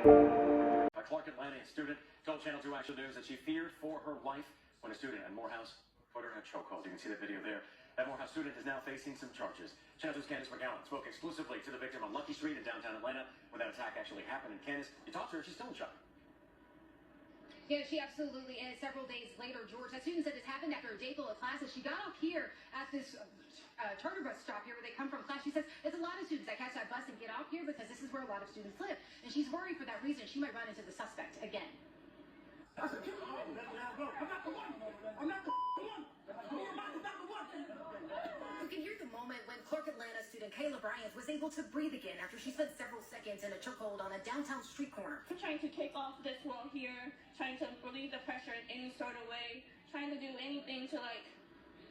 A Clark Atlanta student told Channel 2 Action News that she feared for her life when a student at Morehouse put her in a chokehold. You can see that video there. That Morehouse student is now facing some charges. Channel 2's Candace McGowan spoke exclusively to the victim on Lucky Street in downtown Atlanta when that attack actually happened. And Candace, you talked to her, she's still in shock. Yeah, she absolutely is. Several days later, George, that student said this happened after a day full of classes. She got off here at this charter bus stop here where they come from class. She says it's a lot of students that catch that bus and get off here because this is where a lot of students live. And she's worried for that reason. She might run into the suspect again. I said, I'm not the one. I'm not the one. Me and Mike is not the one. You can hear the moment when Clark Atlanta student Kayla Bryant was able to breathe again after she spent several seconds in a chokehold on a downtown street corner. I'm trying to take off this wall here, trying to relieve the pressure in any sort of way, trying to do anything to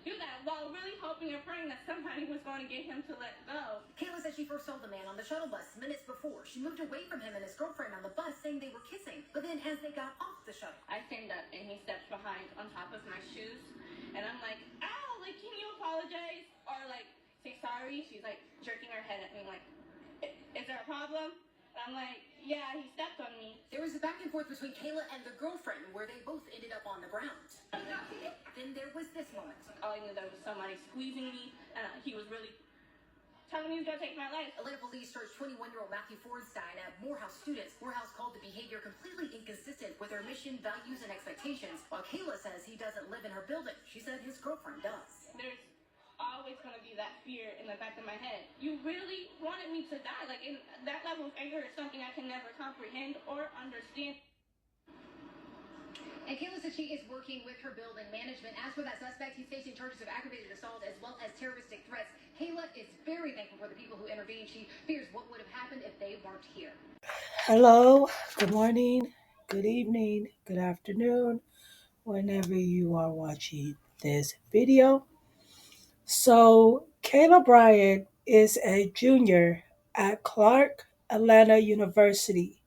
do that while really hoping and praying that somebody was going to get him to let go. Kayla said she first saw the man on the shuttle bus minutes before. She moved away from him and his girlfriend on the bus saying they were kissing. But then as they got off the shuttle, I stand up and he steps behind on top of my shoes. And I'm like, ow, can you apologize? Or say sorry. She's jerking her head at me is there a problem? And I'm like, yeah, he stepped on me. There was a back and forth between Kayla and the girlfriend where they both ended up on the ground. Then there was this moment. All I knew there was somebody squeezing me, and he was really telling me he was going to take my life. Atlanta police charged 21-year-old Matthew Fordstein at Morehouse students. Morehouse called the behavior completely inconsistent with their mission, values, and expectations. While Kayla says he doesn't live in her building, she said his girlfriend does. There's always going to be that fear in the back of my head. You really wanted me to die. In that level of anger is something I can never comprehend or understand. And Kayla said she is working with her building management. As for that suspect, he's facing charges of aggravated assault as well as terroristic threats. Kayla is very thankful for the people who intervened. She fears what would have happened if they weren't here. Hello, good morning, good evening, good afternoon, whenever you are watching this video. So, Kayla Bryant is a junior at Clark Atlanta University.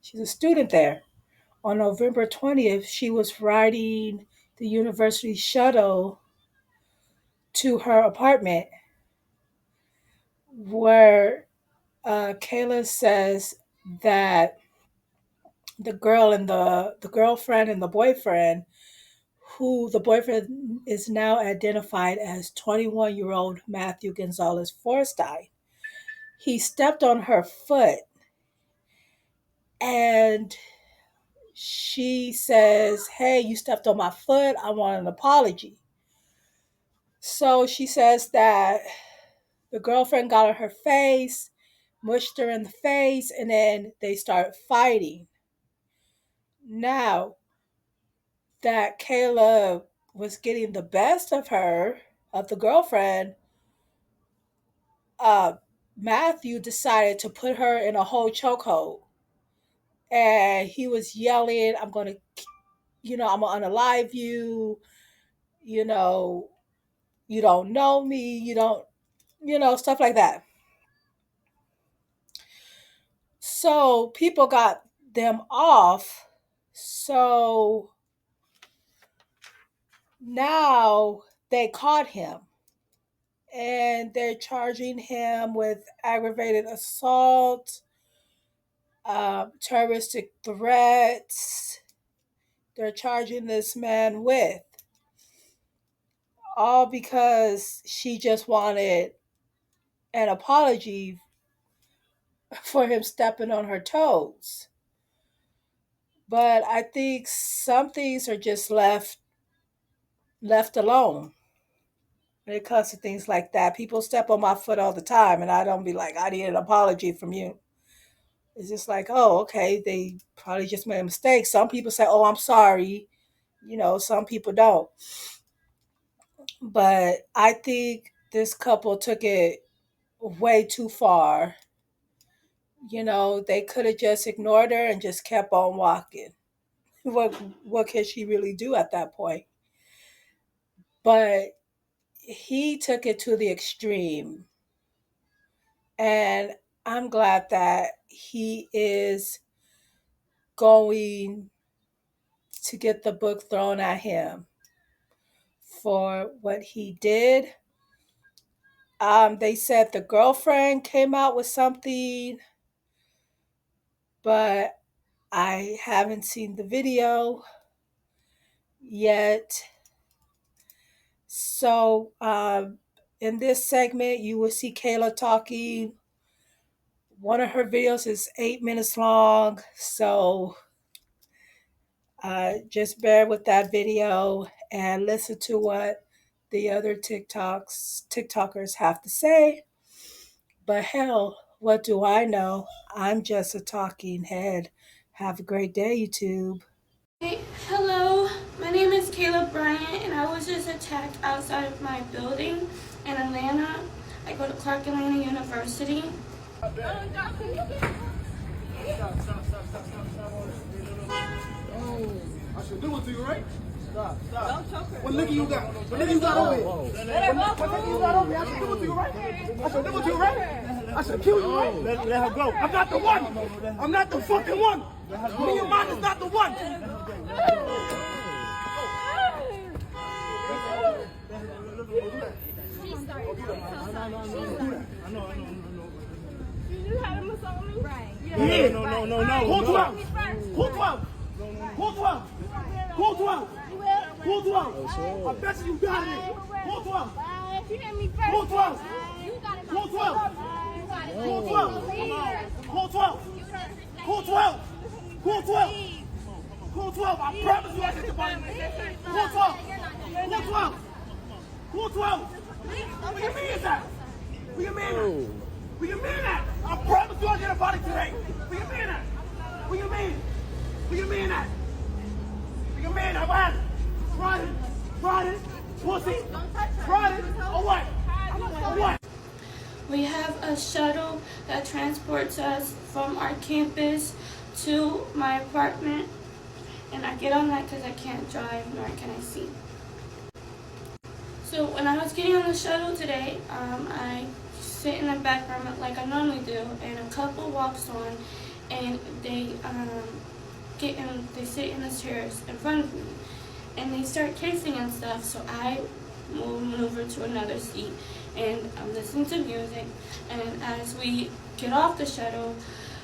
She's a student there. On November 20th, she was riding the university shuttle to her apartment where Kayla says that the girlfriend and the boyfriend, who the boyfriend is now identified as 21-year-old Matthew Gonzalez Forstein. He stepped on her foot and she says, "Hey, you stepped on my foot. I want an apology." So she says that the girlfriend got on her face, mushed her in the face, and then they start fighting. Now that Kayla was getting the best of her, of the girlfriend, Matthew decided to put her in a whole chokehold. And he was yelling, I'm going to unalive you. You know, you don't know me. You don't, stuff like that. So people got them off. So now they caught him and they're charging him with aggravated assault, terroristic threats. They're charging this man with, all because she just wanted an apology for him stepping on her toes. But I think some things are just left alone when it comes to things like that. People step on my foot all the time, and I don't be like, I need an apology from you. It's just like, oh, okay, they probably just made a mistake. Some people say, oh, I'm sorry. Some people don't. But I think this couple took it way too far. They could have just ignored her and just kept on walking. What can she really do at that point? But he took it to the extreme. And I'm glad that he is going to get the book thrown at him for what he did. They said the girlfriend came out with something but I haven't seen the video yet. So, in this segment, you will see Kayla talking. One of her videos is 8 minutes long, so just bear with that video and listen to what the other TikTokers have to say. But hell, what do I know? I'm just a talking head. Have a great day, YouTube. Hey, hello, my name is Kayla Bryant, and I was just attacked outside of my building in Atlanta. I go to Clark Atlanta University. I should do it to you, right? Stop. Don't choke her. What nigga you got? What nigga you got over here? What nigga you got over here? I should do it to you, right? I should do it to you, right? I should kill you, right? Let her go. I'm not the one. I'm not the fucking one. Me and your mind is not the one. I know. You had him assault me? Right. Yeah. No. Who 12? Who 12? Who 12? Who 12? Who 12? I bet you got it. Who 12? You hit me first. Who 12? Who 12? Who 12? Who 12? Who 12? Who 12? Who 12? I promise you I hit the button. Who 12? Who 12? Who 12? What you mean is that? What you mean that? What you mean that? I promise you I get a body today. What you mean that? What you mean? What you mean that? What you mean that? What? Friday, pussy, Friday, or what? Or what? We have a shuttle that transports us from our campus to my apartment, and I get on that because I can't drive nor can I see. So when I was getting on the shuttle today, I sit in the back room like I normally do, and a couple walks on, and they they sit in the chairs in front of me, and they start kissing and stuff. So I move over to another seat, and I'm listening to music. And as we get off the shuttle,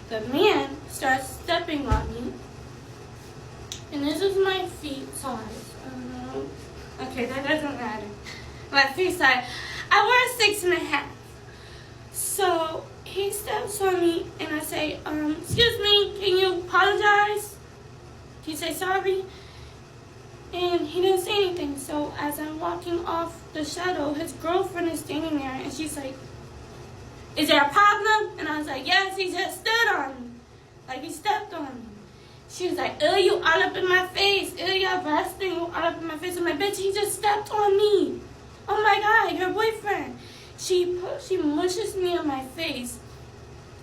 the man starts stepping on me, and this is my feet size. Okay, that doesn't matter. My feet size. I wear a 6.5. So he steps on me, and I say, excuse me, can you apologize? Can you say sorry? And he didn't say anything. So as I'm walking off the shuttle, his girlfriend is standing there, and she's like, is there a problem? And I was like, yes, he just stood on me. Like he stepped on me. She was like, ew, you all up in my face. Ew, you're arresting you all up in my face. I'm like, bitch, he just stepped on me. Oh my God, your boyfriend. She mushes me on my face,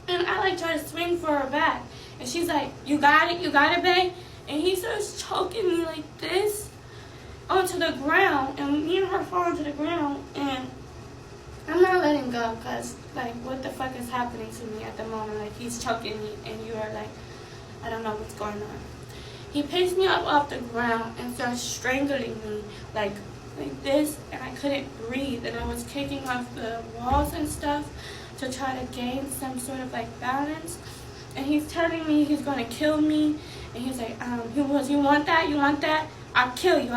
and I like try to swing for her back, and she's like, you got it, babe. And he starts choking me like this onto the ground, and me and her fall onto the ground, and I'm not letting go, because like what the fuck is happening to me at the moment? Like he's choking me, and you are like, I don't know what's going on. He picks me up off the ground and starts strangling me like this, and I couldn't breathe, and I was kicking off the walls and stuff to try to gain some sort of like balance. And he's telling me he's gonna kill me, and he's like, you want that? I'll kill you,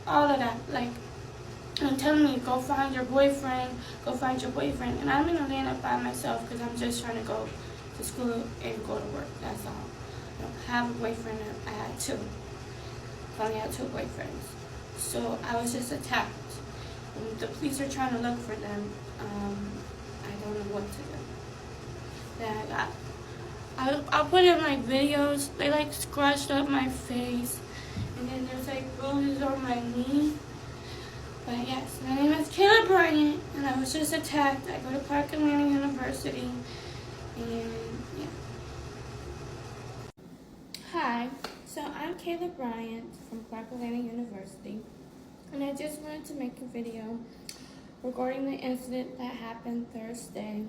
all of that. Like, I'm telling me, go find your boyfriend, and I'm in Atlanta by myself because I'm just trying to go to school and go to work, that's all. I don't have a boyfriend. I had two. I only had two boyfriends. So I was just attacked. And the police are trying to look for them. I don't know what to do. Then I put in my videos. They like scratched up my face, and then there's like bruises on my knee. But yes, my name is Kayla Bryant, and I was just attacked. I go to Clark Atlanta University, and yeah. Hi, so I'm Kayla Bryant from Clark Atlanta University, and I just wanted to make a video regarding the incident that happened Thursday,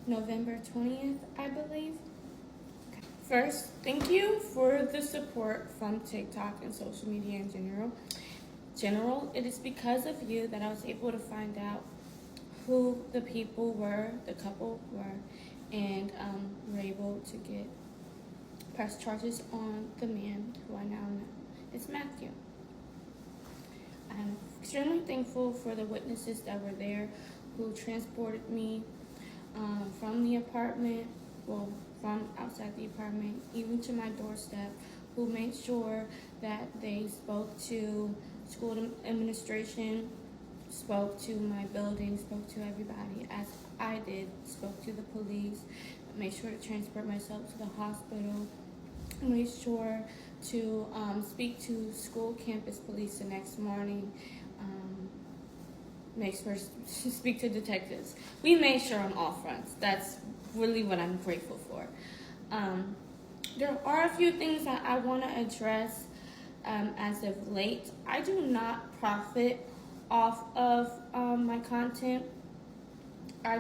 November 20th, I believe. Okay. First, thank you for the support from TikTok and social media in general. It is because of you that I was able to find out who the people were, the couple were, and were able to get press charges on the man who I now know is Matthew. I'm extremely thankful for the witnesses that were there who transported me from the apartment, well, from outside the apartment, even to my doorstep, who made sure that they spoke to school administration, spoke to my building, spoke to everybody, as I did, spoke to the police, made sure to transport myself to the hospital, made sure to speak to school campus police the next morning, make sure to speak to detectives. We made sure on all fronts. That's really what I'm grateful for. There are a few things that I want to address as of late. I do not profit off of my content. I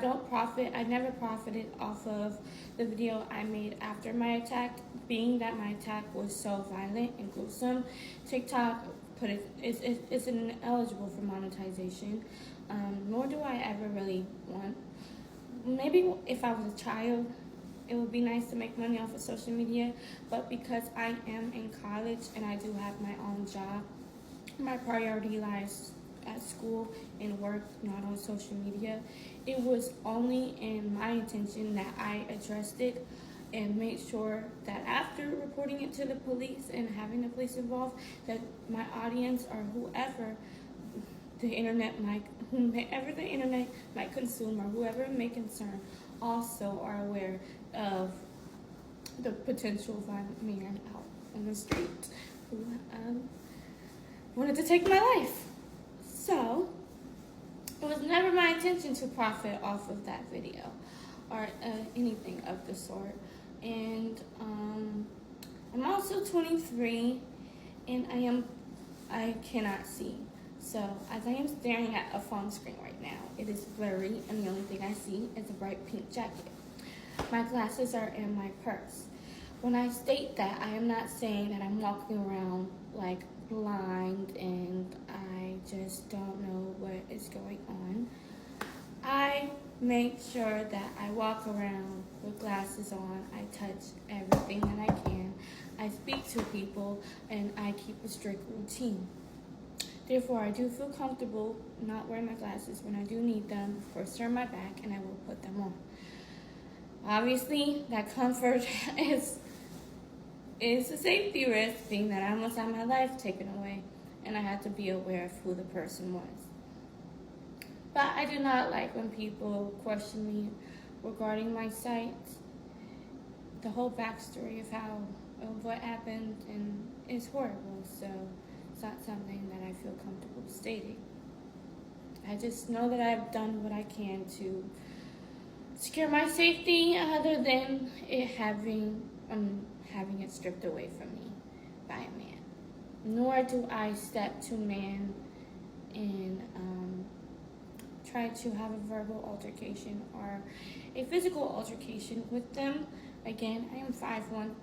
never profited off of the video I made after my attack, being that my attack was so violent and gruesome. TikTok is ineligible for monetization, nor do I ever really want. Maybe if I was a child, it would be nice to make money off of social media, but because I am in college and I do have my own job, my priority lies at school and work, not on social media. It was only in my intention that I addressed it and made sure that after reporting it to the police and having the police involved, that my audience or whoever the internet might consume or whoever it may concern also are aware of the potential violent man out on the street who wanted to take my life. So, it was never my intention to profit off of that video or anything of the sort. And I'm also 23 and I cannot see. So, as I am staring at a phone screen right now, it is blurry and the only thing I see is a bright pink jacket. My glasses are in my purse. When I state that, I am not saying that I'm walking around like blind and I just don't know what is going on. I make sure that I walk around with glasses on. I touch everything that I can. I speak to people and I keep a strict routine. Therefore, I do feel comfortable not wearing my glasses when I do need them. Of course, they're on my back and I will put them on. Obviously, that comfort is a safety risk, being that I almost had my life taken away and I had to be aware of who the person was. But I do not like when people question me regarding my sight, the whole backstory of what happened, and it's horrible, so it's not something that I feel comfortable stating. I just know that I've done what I can to secure my safety, other than having it stripped away from me by a man. Nor do I step to man and try to have a verbal altercation or a physical altercation with them. Again, I am 5'1",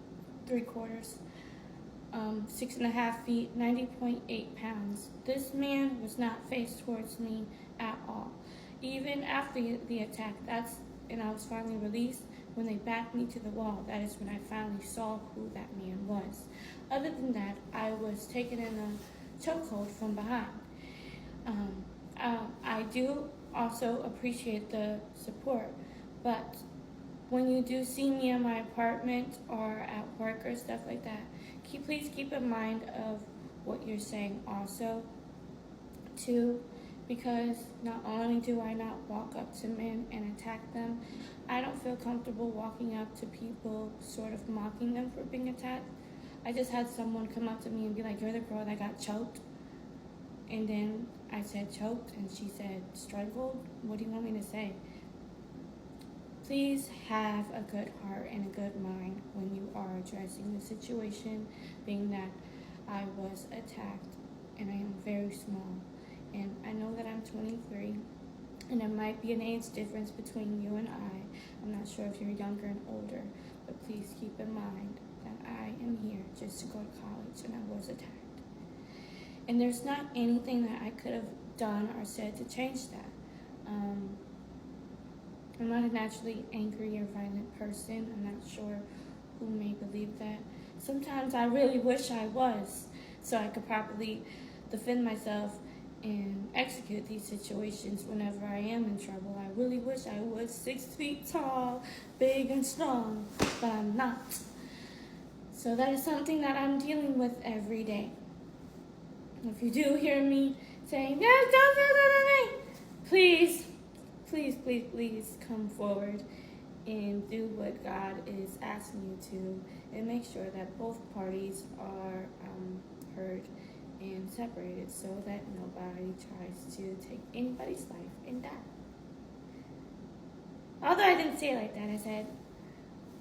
3/4, 6.5 feet, 90.8 pounds. This man was not faced towards me at all. Even after the attack, and I was finally released, when they backed me to the wall, that is when I finally saw who that man was. Other than that, I was taken in a chokehold from behind. I do also appreciate the support, but when you do see me in my apartment or at work or stuff like that, please keep in mind of what you're saying also, too, because not only do I not walk up to men and attack them, I don't feel comfortable walking up to people sort of mocking them for being attacked. I just had someone come up to me and be like, "You're the girl that got choked." And then I said choked, and she said strangled. What do you want me to say? Please have a good heart and a good mind when you are addressing the situation, being that I was attacked and I am very small. And I know that I'm 23, and there might be an age difference between you and I. I'm not sure if you're younger and older, but please keep in mind that I am here just to go to college, and I was attacked. And there's not anything that I could have done or said to change that. I'm not a naturally angry or violent person. I'm not sure who may believe that. Sometimes I really wish I was, so I could properly defend myself and execute these situations whenever I am in trouble. I really wish I was 6 feet tall, big and strong, but I'm not. So that is something that I'm dealing with every day. If you do hear me saying, "Yes, don't do that," please, please, please, please come forward and do what God is asking you to, and make sure that both parties are heard and separated, so that nobody tries to take anybody's life and die. Although I didn't say it like that, I said,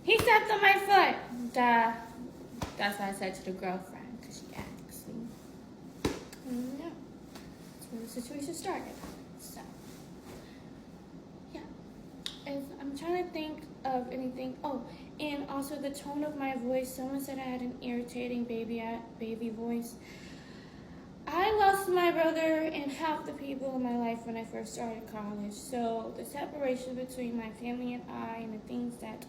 "He stepped on my foot." Duh. That's what I said to the girlfriend, because she asked me. And yeah, that's where the situation started. So, yeah. And I'm trying to think of anything. Oh, and also the tone of my voice. Someone said I had an irritating baby voice. I lost my brother and half the people in my life when I first started college. So the separation between my family and I, and the things that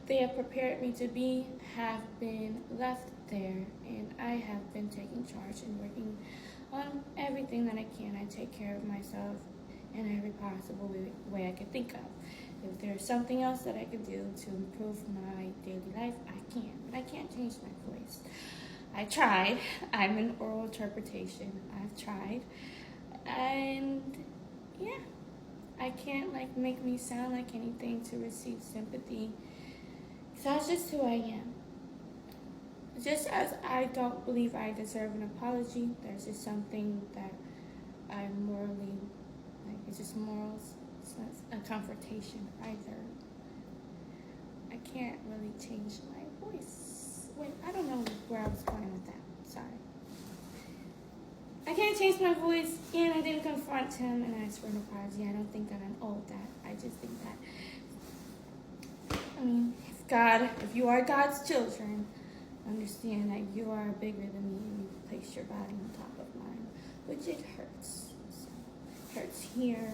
they have prepared me to be, have been left there. And I have been taking charge and working on everything that I can. I take care of myself in every possible way I could think of. If there's something else that I could do to improve my daily life, I can. But I can't change my voice. I tried. I'm in oral interpretation. I've tried. And yeah, I can't make me sound like anything to receive sympathy. So that's just who I am. Just as I don't believe I deserve an apology, there's just something that I'm morally, it's just morals. It's not a confrontation either. I can't really change my voice. Wait, I don't know where I was going with that. Sorry. I can't change my voice, and I didn't confront him and ask for an apology. I don't think that I'm owed that. I just think that, if you are God's children, understand that you are bigger than me, and you place your body on top of mine, which it hurts. So, it hurts here,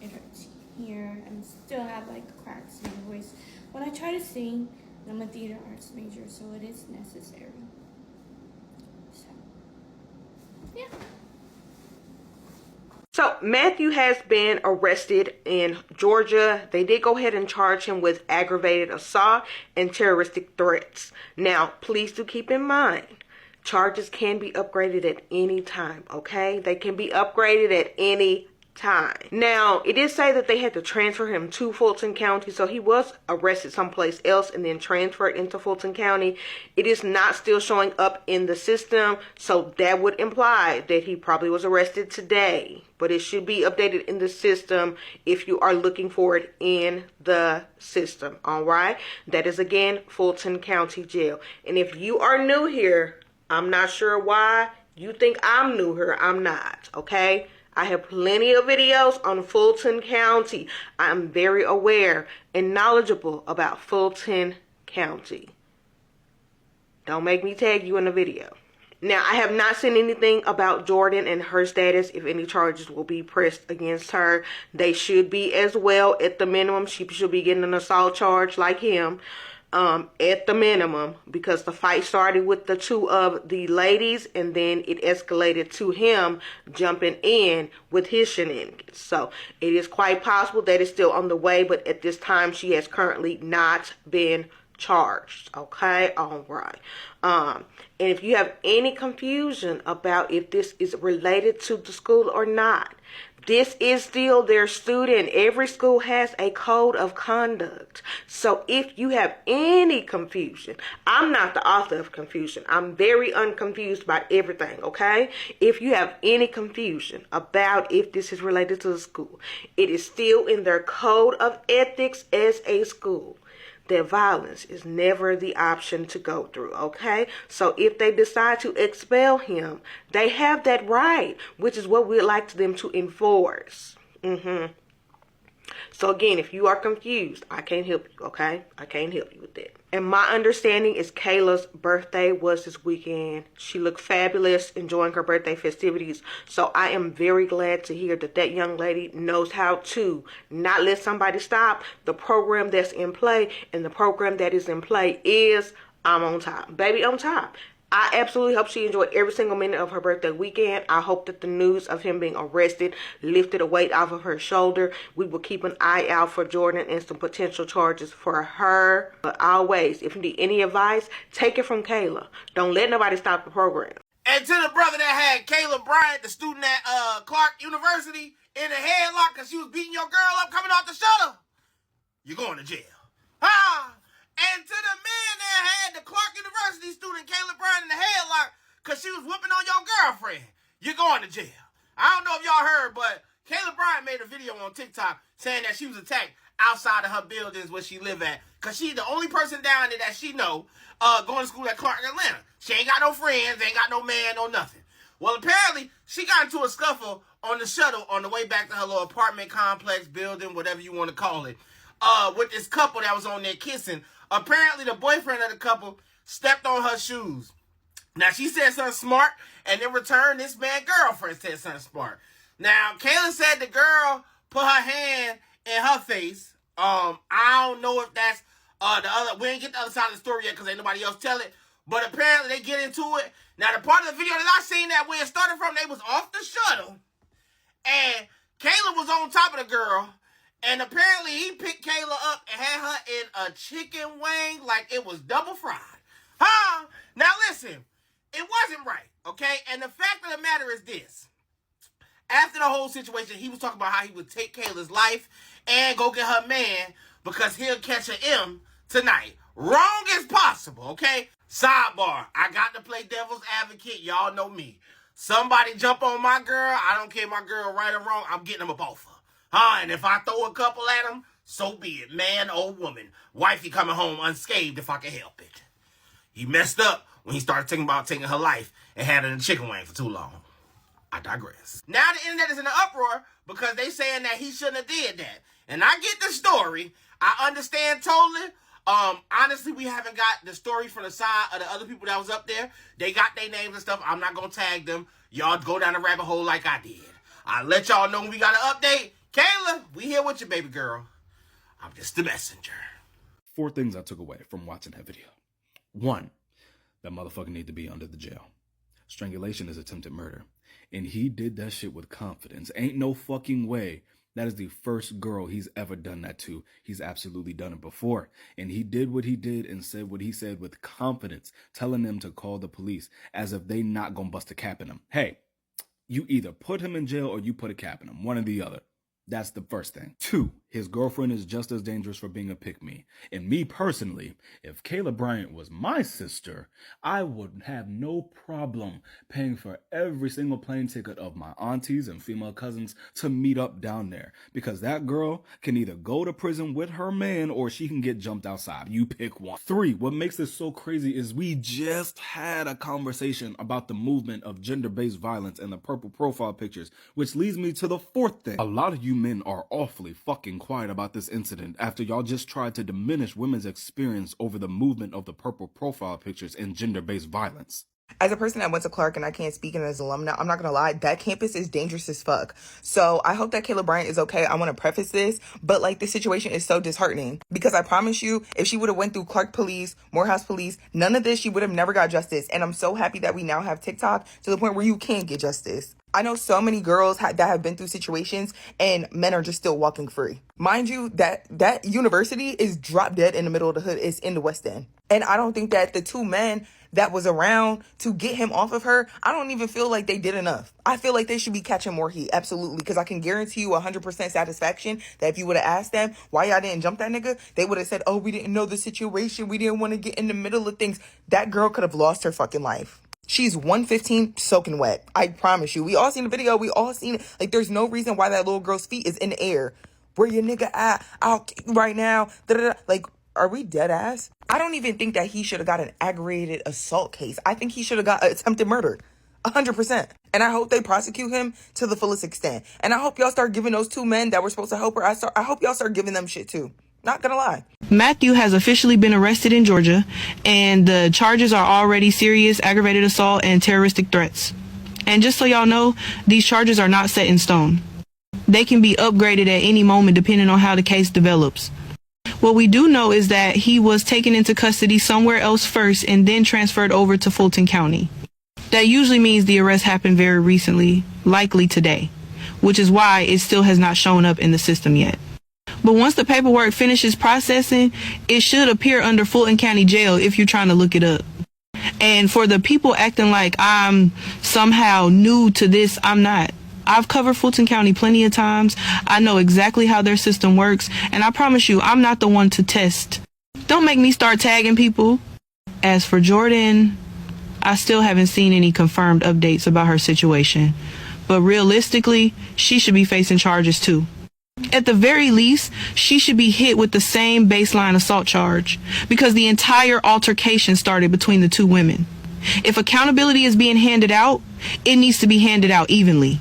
it hurts here, and still have cracks in my voice when I try to sing. I'm a theater arts major, so it is necessary. So, yeah. So Matthew has been arrested in Georgia. They did go ahead and charge him with aggravated assault and terroristic threats. Now, please do keep in mind, charges can be upgraded at any time, okay? They can be upgraded at any time. Now, it did say that they had to transfer him to Fulton County, so he was arrested someplace else and then transferred into Fulton County. It is not still showing up in the system, so that would imply that he probably was arrested today, but it should be updated in the system if you are looking for it in the system. All right, that is again Fulton County Jail. And if you are new here, I'm not sure why you think I'm new here. I'm not, okay? I have plenty of videos on Fulton County. I'm very aware and knowledgeable about Fulton County. Don't make me tag you in the video. Now, I have not seen anything about Jordan and her status, if any charges will be pressed against her. They should be as well. At the minimum, she should be getting an assault charge like him. At the minimum, because the fight started with the two of the ladies, and then it escalated to him jumping in with his shenanigans. So it is quite possible that it's still on the way, but at this time she has currently not been charged. Okay, all right. And if you have any confusion about if this is related to the school or not, this is still their student. Every school has a code of conduct. So if you have any confusion, I'm not the author of confusion. I'm very unconfused about everything, okay? If you have any confusion about if this is related to the school, it is still in their code of ethics as a school. That violence is never the option to go through, okay? So if they decide to expel him, they have that right, which is what we'd like them to enforce. So again, if you are confused, I can't help you, okay? I can't help you with that. And my understanding is Kayla's birthday was this weekend. She looked fabulous, enjoying her birthday festivities. So I am very glad to hear that that young lady knows how to not let somebody stop the program that's in play. And the program that is in play is I'm on top. Baby, on top. I absolutely hope she enjoyed every single minute of her birthday weekend. I hope that the news of him being arrested lifted a weight off of her shoulder. We will keep an eye out for Jordan and some potential charges for her. But always, if you need any advice, take it from Kayla. Don't let nobody stop the program. And to the brother that had Kayla Bryant, the student at Clark University, in a headlock because she was beating your girl up coming off the shuttle, you're going to jail. Ah! And to the man that had the Clark University student Kayla Bryant in the headlock because she was whooping on your girlfriend, you're going to jail. I don't know if y'all heard, but Kayla Bryant made a video on TikTok saying that she was attacked outside of her buildings where she live at because she's the only person down there that she know going to school at Clark, Atlanta. She ain't got no friends, ain't got no man, no nothing. Well, apparently, she got into a scuffle on the shuttle on the way back to her little apartment complex, building, whatever you want to call it, with this couple that was on there kissing. Apparently, the boyfriend of the couple stepped on her shoes. Now, she said something smart, and in return, this man's girlfriend said something smart. Now, Kayla said the girl put her hand in her face. I don't know if that's the other. We ain't get the other side of the story yet because ain't nobody else tell it. But apparently, they get into it. Now, the part of the video that I seen that where it started from, they was off the shuttle, and Kayla was on top of the girl. And apparently he picked Kayla up and had her in a chicken wing like it was double fried. Huh? Now listen, it wasn't right, okay? And the fact of the matter is this. After the whole situation, he was talking about how he would take Kayla's life and go get her man because he'll catch an M tonight. Wrong as possible, okay? Sidebar, I got to play devil's advocate. Y'all know me. Somebody jump on my girl, I don't care my girl right or wrong, I'm getting them up off her. And if I throw a couple at him, so be it. Man or woman. Wifey coming home unscathed if I can help it. He messed up when he started thinking about taking her life and had her in a chicken wing for too long. I digress. Now the internet is in an uproar because they saying that he shouldn't have did that. And I get the story. I understand totally. Honestly, we haven't got the story from the side of the other people that was up there. They got their names and stuff. I'm not going to tag them. Y'all go down the rabbit hole like I did. I'll let y'all know when we got an update. Kayla, we here with you, baby girl. I'm just the messenger. 4 things I took away from watching that video. 1, that motherfucker need to be under the jail. Strangulation is attempted murder. And he did that shit with confidence. Ain't no fucking way that is the first girl he's ever done that to. He's absolutely done it before. And he did what he did and said what he said with confidence, telling them to call the police as if they not gonna bust a cap in him. Hey, you either put him in jail or you put a cap in him. One or the other. That's the first thing. 2, his girlfriend is just as dangerous for being a pick-me. And me personally, if Kayla Bryant was my sister, I would have no problem paying for every single plane ticket of my aunties and female cousins to meet up down there. Because that girl can either go to prison with her man or she can get jumped outside. You pick one. 3, what makes this so crazy is we just had a conversation about the movement of gender-based violence and the purple profile pictures, which leads me to the 4th thing. A lot of you men are awfully fucking quiet about this incident after y'all just tried to diminish women's experience over the movement of the purple profile pictures and gender-based violence. As a person that went to Clark and I can't speak in as alumna, I'm not gonna lie, that campus is dangerous as fuck. So I hope that Kayla Bryant is okay. I want to preface this, but like this situation is so disheartening because I promise you, if she would have went through Clark police, Morehouse police, none of this, she would have never got justice. And I'm so happy that we now have TikTok to the point where you can get justice. I know so many girls that have been through situations and men are just still walking free. Mind you, that university is drop dead in the middle of the hood. It's in the West End. And I don't think that the 2 men that was around to get him off of her, I don't even feel like they did enough. I feel like they should be catching more heat. Absolutely. Because I can guarantee you 100% satisfaction that if you would have asked them why y'all didn't jump that nigga, they would have said, oh, we didn't know the situation. We didn't want to get in the middle of things. That girl could have lost her fucking life. She's 115 soaking wet. I promise you. We all seen the video. We all seen it. Like, there's no reason why that little girl's feet is in the air. Where your nigga at? I'll kick you right now. Da-da-da. Like, are we dead ass? I don't even think that he should have got an aggravated assault case. I think he should have got attempted murder. 100%. And I hope they prosecute him to the fullest extent. And I hope y'all start giving those 2 men that were supposed to help her, I hope y'all start giving them shit too. Not gonna lie. Matthew has officially been arrested in Georgia, and the charges are already serious aggravated assault and terroristic threats. And just so y'all know, these charges are not set in stone. They can be upgraded at any moment depending on how the case develops. What we do know is that he was taken into custody somewhere else first and then transferred over to Fulton County. That usually means the arrest happened very recently, likely today, which is why it still has not shown up in the system yet. But once the paperwork finishes processing, it should appear under Fulton County Jail if you're trying to look it up. And for the people acting like I'm somehow new to this, I'm not. I've covered Fulton County plenty of times. I know exactly how their system works, and I promise you, I'm not the one to test. Don't make me start tagging people. As for Jordan, I still haven't seen any confirmed updates about her situation. But realistically, she should be facing charges too. At the very least, she should be hit with the same baseline assault charge because the entire altercation started between the 2 women. If accountability is being handed out, it needs to be handed out evenly.